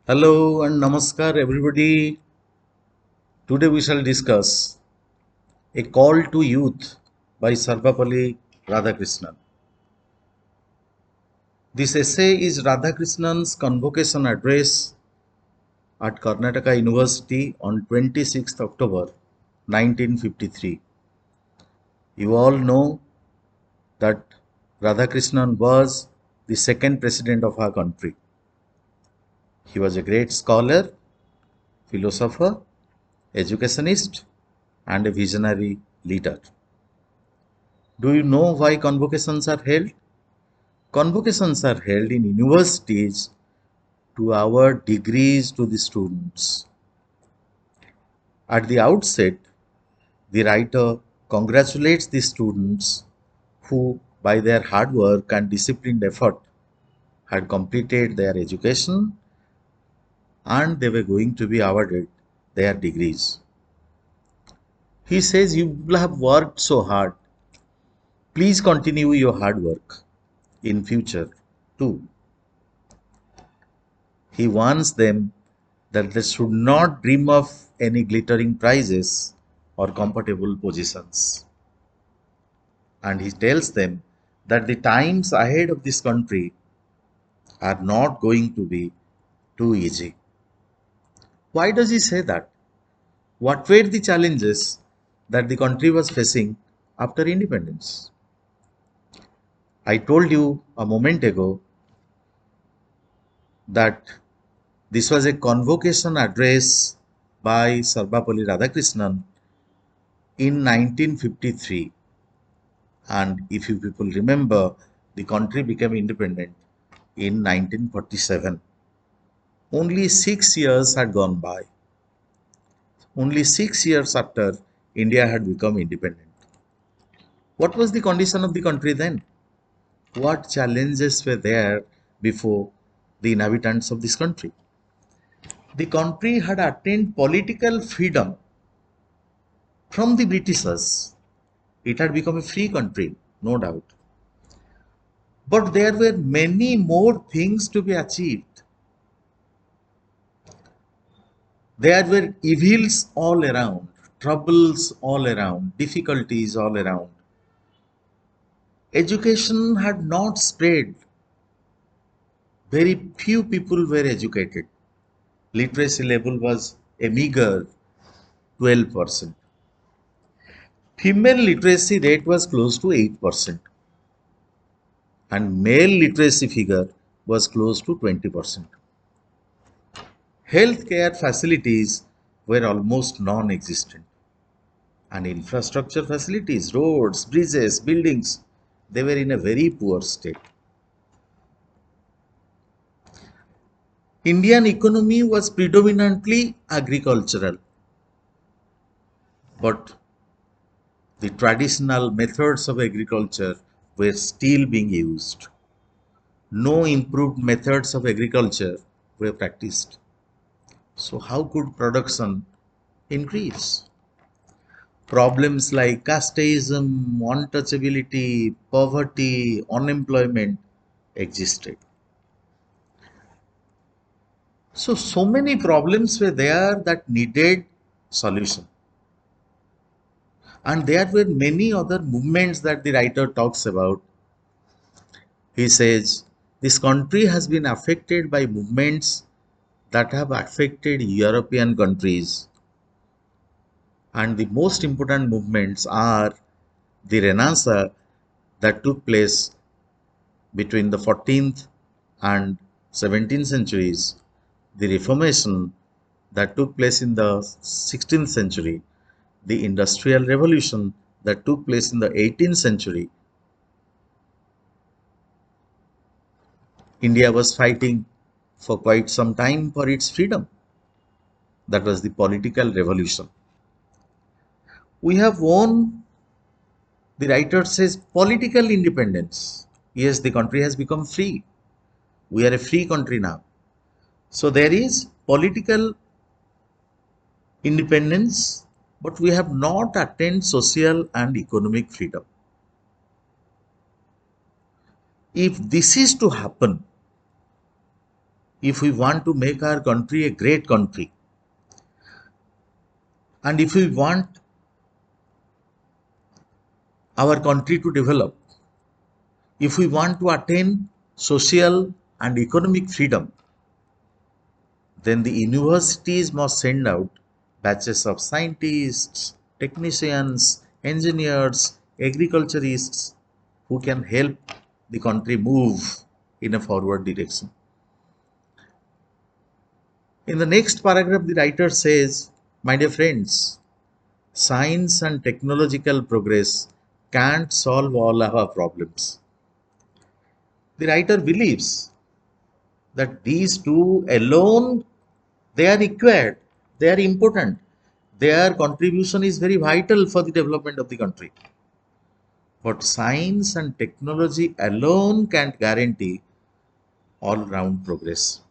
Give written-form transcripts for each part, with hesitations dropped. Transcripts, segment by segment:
Hello and namaskar everybody. Today we shall discuss a call to youth by Sarvapalli Radhakrishnan. This essay is Radhakrishnan's convocation address at Karnataka University on 26th October 1953. You all know that Radhakrishnan was the second president of our country. He was a great scholar, philosopher, educationist, and a visionary leader. Do you know why convocations are held? Convocations are held in universities to award degrees to the students. At the outset, the writer congratulates the students who, by their hard work and disciplined effort, had completed their education and they were going to be awarded their degrees. He says, "You have worked so hard. Please continue your hard work in future too." He warns them that they should not dream of any glittering prizes or comfortable positions. And he tells them that the times ahead of this country are not going to be too easy. Why does he say that? What were the challenges that the country was facing after independence? I told you a moment ago that this was a convocation address by Sarvapalli Radhakrishnan in 1953. And if you people remember, the country became independent in 1947. Only 6 years had gone by. Only 6 years after India had become independent. What was the condition of the country then? What challenges were there before the inhabitants of this country? The country had attained political freedom from the Britishers. It had become a free country, no doubt. But there were many more things to be achieved. There were evils all around, troubles all around, difficulties all around. Education had not spread. Very few people were educated. Literacy level was a meager 12%. Female literacy rate was close to 8%. And male literacy figure was close to 20%. Healthcare facilities were almost non-existent. And infrastructure facilities, roads, bridges, buildings, they were in a very poor state. Indian economy was predominantly agricultural, but the traditional methods of agriculture were still being used. No improved methods of agriculture were practiced. So how could production increase? Problems like casteism, untouchability, poverty, unemployment existed. So many problems were there that needed solution. And there were many other movements that the writer talks about. He says, this country has been affected by movements that have affected European countries. And the most important movements are the Renaissance that took place between the 14th and 17th centuries, the Reformation that took place in the 16th century, the Industrial Revolution that took place in the 18th century. India was fighting for quite some time for its freedom. That was the political revolution. We have won, the writer says, political independence. Yes, the country has become free. We are a free country now. So there is political independence, but we have not attained social and economic freedom. If this is to happen, if we want to make our country a great country, and if we want our country to develop, if we want to attain social and economic freedom, then the universities must send out batches of scientists, technicians, engineers, agriculturists who can help the country move in a forward direction. In the next paragraph, the writer says, my dear friends, science and technological progress can't solve all our problems. The writer believes that these two alone, they are required, they are important, their contribution is very vital for the development of the country, but science and technology alone can't guarantee all round progress.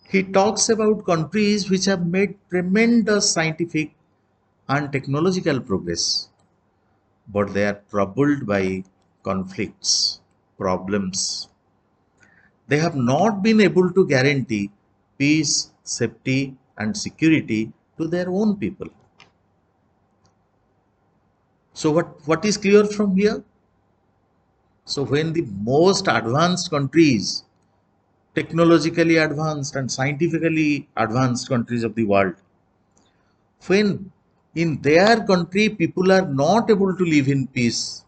He talks about countries which have made tremendous scientific and technological progress, but they are troubled by conflicts, problems. They have not been able to guarantee peace, safety, and security to their own people. So, what is clear from here? So, when the most advanced countries, technologically advanced and scientifically advanced countries of the world, when in their country people are not able to live in peace,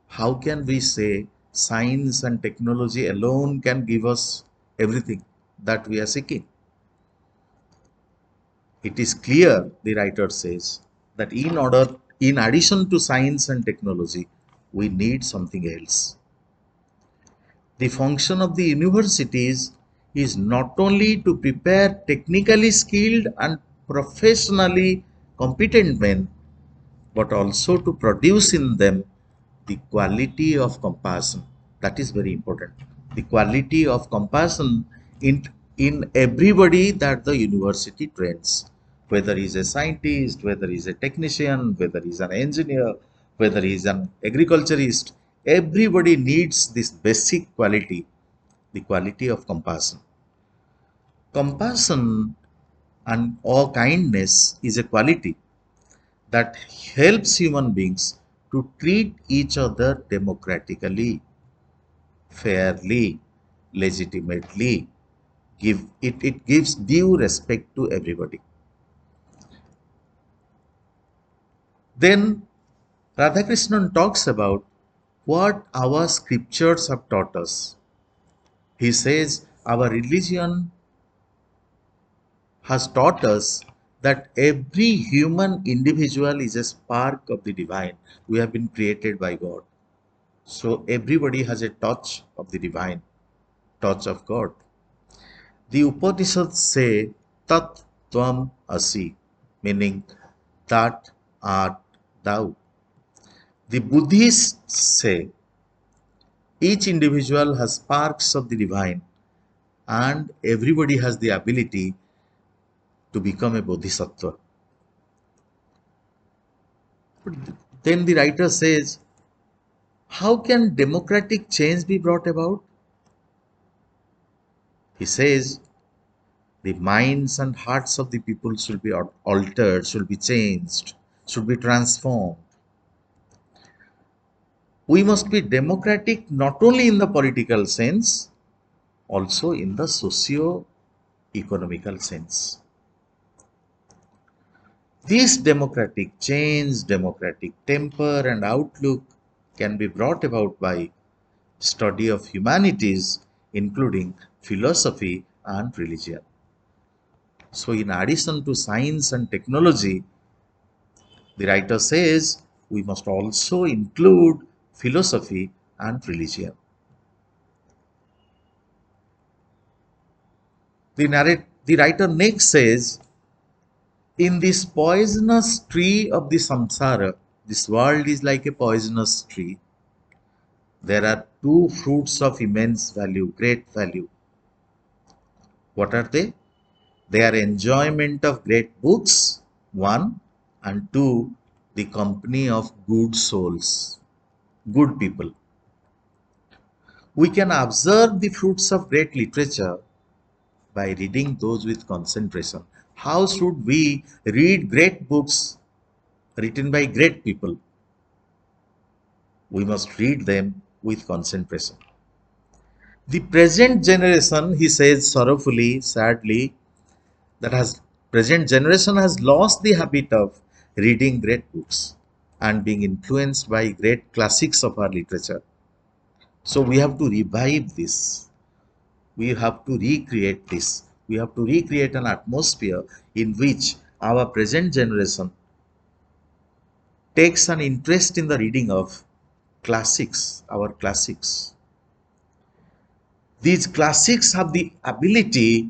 how can we say science and technology alone can give us everything that we are seeking? It is clear, the writer says, that in addition to science and technology, we need something else. The function of the universities is not only to prepare technically skilled and professionally competent men, but also to produce in them the quality of compassion. That is very important. The quality of compassion in everybody that the university trains, whether he is a scientist, whether he is a technician, whether he is an engineer, whether he is an agriculturist, everybody needs this basic quality, the quality of compassion. Compassion and or kindness is a quality that helps human beings to treat each other democratically, fairly, legitimately. It gives due respect to everybody. Then Radhakrishnan talks about what our scriptures have taught us. He says our religion has taught us that every human individual is a spark of the divine. We have been created by God. So everybody has a touch of the divine, touch of God. The Upanishads say Tat Tvam Asi, meaning that art thou. The Buddhists say each individual has sparks of the divine and everybody has the ability to become a bodhisattva. But then the writer says, how can democratic change be brought about? He says, the minds and hearts of the people should be altered, should be changed, should be transformed. We must be democratic not only in the political sense, also in the socio-economical sense. This democratic change, democratic temper and outlook can be brought about by study of humanities, including philosophy and religion. So in addition to science and technology, the writer says we must also include philosophy and religion. The writer next says, in this poisonous tree of the samsara, this world is like a poisonous tree. There are two fruits of immense value, great value. What are they? They are enjoyment of great books, one, and two, the company of good souls, good people. We can observe the fruits of great literature by reading those with concentration. How should we read great books written by great people? We must read them with concentration. The present generation, he says sorrowfully, sadly, that has present generation has lost the habit of reading great books and being influenced by great classics of our literature. So we have to revive this. We have to recreate this. We have to recreate an atmosphere in which our present generation takes an interest in the reading of classics, our classics. These classics have the ability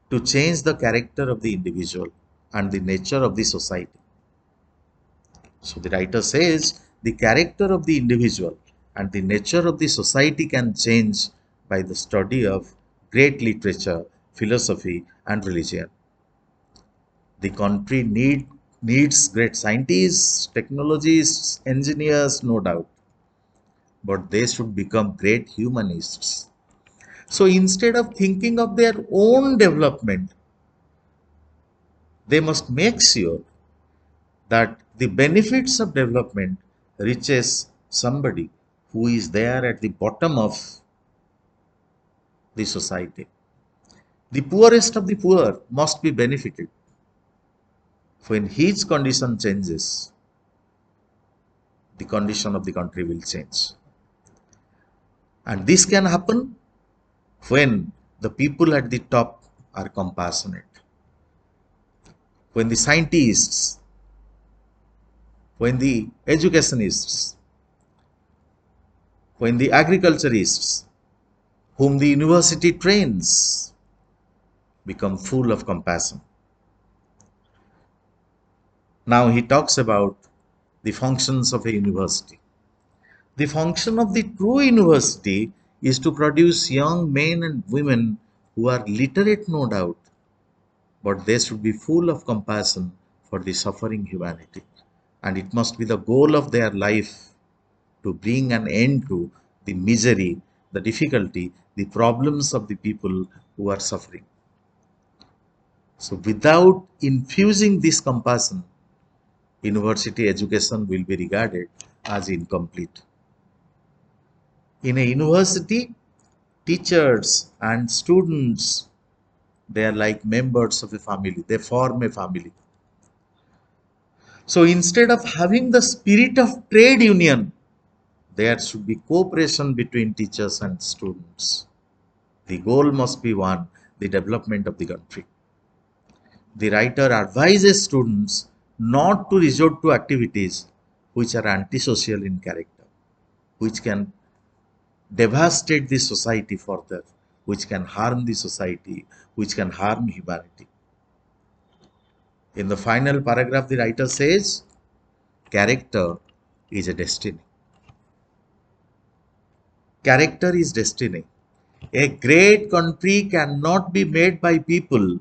to change the character of the individual and the nature of the society. So the writer says the character of the individual and the nature of the society can change by the study of great literature, philosophy, and religion. The country needs great scientists, technologists, engineers, no doubt, but they should become great humanists. So instead of thinking of their own development, they must make sure that the benefits of development reaches somebody who is there at the bottom of the society. The poorest of the poor must be benefited. When his condition changes, the condition of the country will change. And this can happen when the people at the top are compassionate. When the scientists, when the educationists, when the agriculturists, whom the university trains, become full of compassion. Now he talks about the functions of a university. The function of the true university is to produce young men and women who are literate, no doubt, but they should be full of compassion for the suffering humanity. And it must be the goal of their life to bring an end to the misery, the difficulty, the problems of the people who are suffering. So without infusing this compassion, university education will be regarded as incomplete. In a university, teachers and students, they are like members of a family. They form a family. So instead of having the spirit of trade union, there should be cooperation between teachers and students. The goal must be one, the development of the country. The writer advises students not to resort to activities which are antisocial in character, which can devastate the society further, which can harm the society, which can harm humanity. In the final paragraph, the writer says, character is a destiny. Character is destiny. A great country cannot be made by people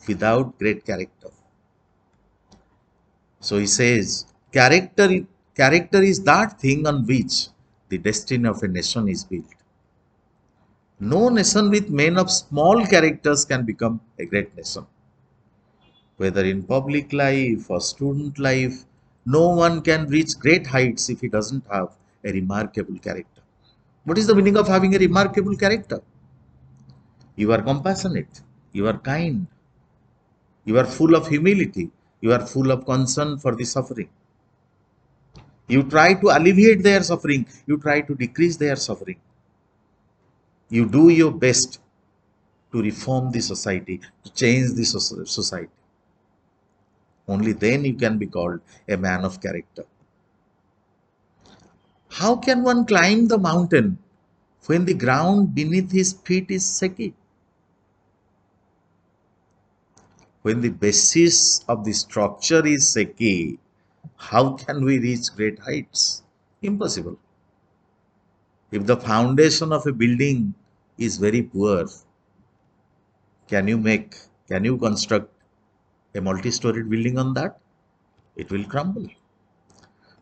without great character. So he says, character is that thing on which the destiny of a nation is built. No nation with men of small characters can become a great nation. Whether in public life or student life, no one can reach great heights if he doesn't have a remarkable character. What is the meaning of having a remarkable character? You are compassionate, you are kind, you are full of humility, you are full of concern for the suffering. You try to alleviate their suffering, you try to decrease their suffering. You do your best to reform the society, to change the society. Only then you can be called a man of character. How can one climb the mountain when the ground beneath his feet is shaky? When the basis of the structure is shaky, how can we reach great heights? Impossible. If the foundation of a building is very poor, can you construct a multi-storied building on that? It will crumble.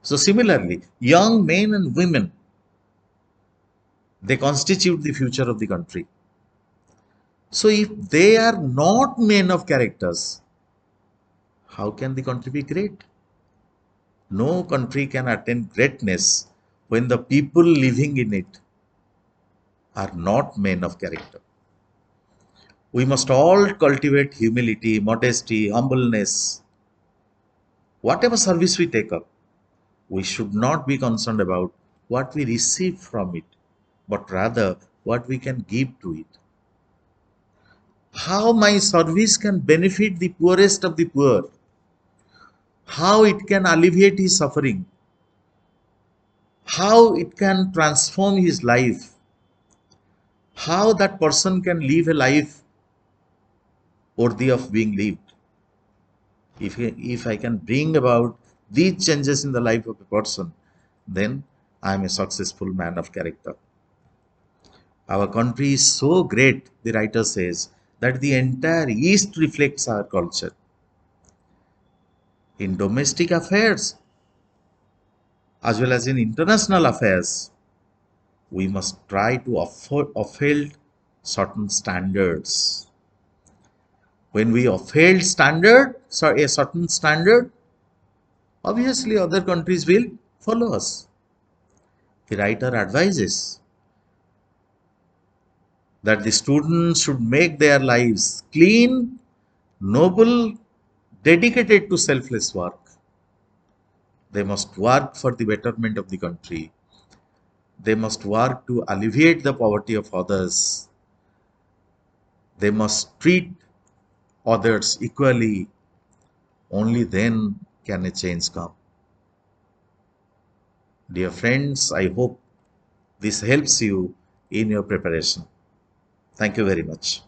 So similarly, young men and women They constitute the future of the country. So if they are not men of characters, how can the country be great? No country can attain greatness when the people living in it are not men of character. We must all cultivate humility, modesty, humbleness. Whatever service we take up, we should not be concerned about what we receive from it, but rather what we can give to it. How my service can benefit the poorest of the poor, how it can alleviate his suffering, how it can transform his life, how that person can live a life worthy of being lived. If I can bring about these changes in the life of a person, then I am a successful man of character. Our country is so great, the writer says, that the entire East reflects our culture. In domestic affairs, as well as in international affairs, we must try to uphold certain standards. When we uphold a certain standard, obviously other countries will follow us. The writer advises that the students should make their lives clean, noble, dedicated to selfless work. They must work for the betterment of the country. They must work to alleviate the poverty of others. They must treat others equally. Only then can a change come. Dear friends, I hope this helps you in your preparation. Thank you very much.